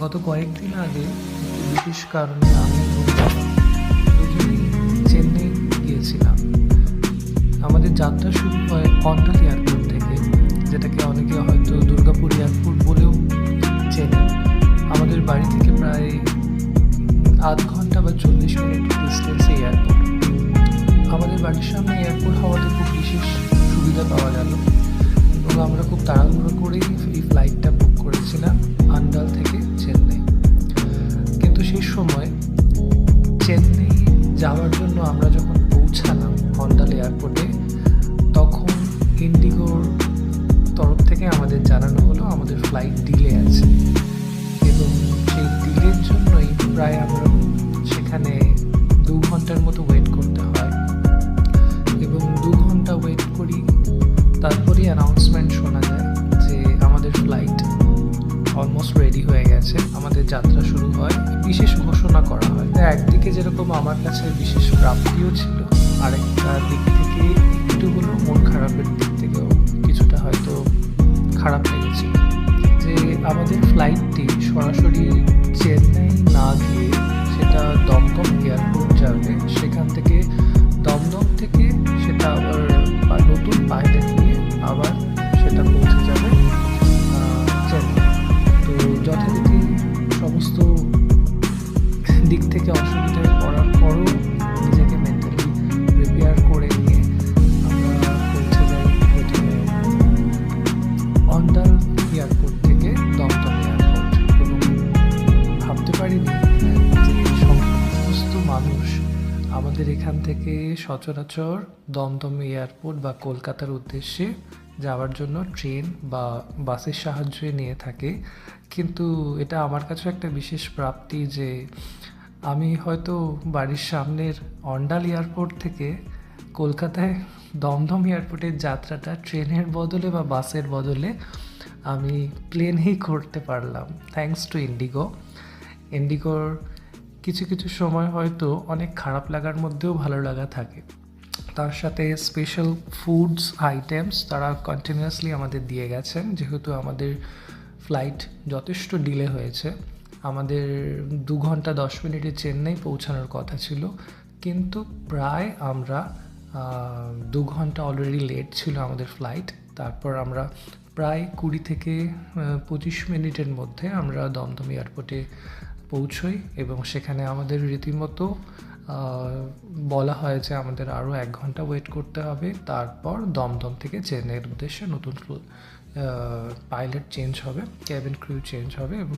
গত কয়েকদিন আগে একটি বিশেষ কারণে আমি দুজনেই চেন্নাই গিয়েছিলাম। আমাদের যাত্রা শুরু হয় অন্ডাল এয়ারপোর্ট থেকে, যেটাকে অনেকে হয়তো দুর্গাপুর এয়ারপোর্ট বলেও চেনেন। আমাদের বাড়ি থেকে প্রায় আধ ঘন্টা বা 40 মিনিট ডিস্টেন্সে এয়ারপোর্ট। আমাদের বাড়ির সামনে এয়ারপোর্ট হওয়াতে খুব বিশেষ সুবিধা পাওয়া গেল এবং আমরা খুব তাড়াহুড়ো করেই এই ফ্লাইটটা বুক করেছিলাম আন্ডাল থেকে চেন্নাই। কিন্তু সেই সময় চেন্নাই যাওয়ার জন্য আমরা যখন পৌঁছালাম অন্ডাল এয়ারপোর্টে, তখন ইন্ডিগোর তরফ থেকে আমাদের জানানো হলো আমাদের ফ্লাইট ডিলে আছে এবং সেই ডিলের জন্যই প্রায় আমরা সেখানে 2 ঘন্টার মতো ওয়েট করতে হয় এবং 2 ঘন্টা ওয়েট করি। তারপরেই অ্যানাউন্সমেন্ট শোনা যায় যে আমাদের ফ্লাইট অলমোস্ট রেডি হয়ে গেছে, আমাদের যাত্রা শুরু হয়। বিশেষ ঘোষণা করা হয়। একদিকে যেরকম আমার কাছে বিশেষ প্রাপ্তিও ছিল, আরেকটা দিক থেকে একটু হলেও মন খারাপের দিক থেকেও কিছুটা হয়তো খারাপ লেগেছিল যে আমাদের ফ্লাইটটি সরাসরি চেন্নাই না গিয়ে সেটা দমদম এয়ারপোর্ট যাবে। সেখান থেকে দমদম থেকে সেটা আবার নতুন পাইলট নিয়ে আবার সেটা পৌঁছে যাবে চেন্নাই। তো যথারীতি সমস্ত দিক থেকে অসুবিধায় পড়ার পরও নিজেকে মেন্টালি প্রিপেয়ার করে নিয়ে আমরা পৌঁছে যাই প্রথমে অন্ডাল এয়ারপোর্ট থেকে দমদম এয়ারপোর্ট এবং ভাবতে পারিনি যে সমস্ত মানুষ আমাদের এখান থেকে সচরাচর দমদম এয়ারপোর্ট বা কলকাতার উদ্দেশ্যে যাওয়ার জন্য ট্রেন বা বাসের সাহায্যে নিয়ে থাকে। কিন্তু এটা আমার কাছে একটা বিশেষ প্রাপ্তি যে আমি হয়তো বাড়ির সামনের অন্ডাল এয়ারপোর্ট থেকে কলকাতায় দমদম এয়ারপোর্টের যাত্রাটা ট্রেনের বদলে বা বাসের বদলে আমি প্লেনেই করতে পারলাম, থ্যাঙ্কস টু ইন্ডিগো। ইন্ডিগোর কিছু কিছু সময় হয়তো অনেক খারাপ লাগার মধ্যেও ভালো লাগা থাকে। তার সাথে স্পেশাল ফুডস আইটেমস তারা কন্টিনিউয়াসলি আমাদের দিয়ে গেছেন, যেহেতু আমাদের ফ্লাইট যথেষ্ট ডিলে হয়েছে। আমাদের 2 ঘন্টা 10 মিনিটে চেন্নাই পৌঁছানোর কথা ছিল, কিন্তু প্রায় আমরা 2 ঘন্টা অলরেডি লেট ছিল আমাদের ফ্লাইট। তারপর আমরা প্রায় 20 থেকে 25 মিনিটের মধ্যে আমরা দমদম এয়ারপোর্টে পৌঁছই এবং সেখানে আমাদের রীতিমতো বলা হয় যে আমাদের আরও 1 ঘন্টা ওয়েট করতে হবে। তারপর দমদম থেকে চেন্নাইয়ের উদ্দেশ্যে নতুন পাইলট চেঞ্জ হবে, ক্যাবিন ক্রিউ চেঞ্জ হবে এবং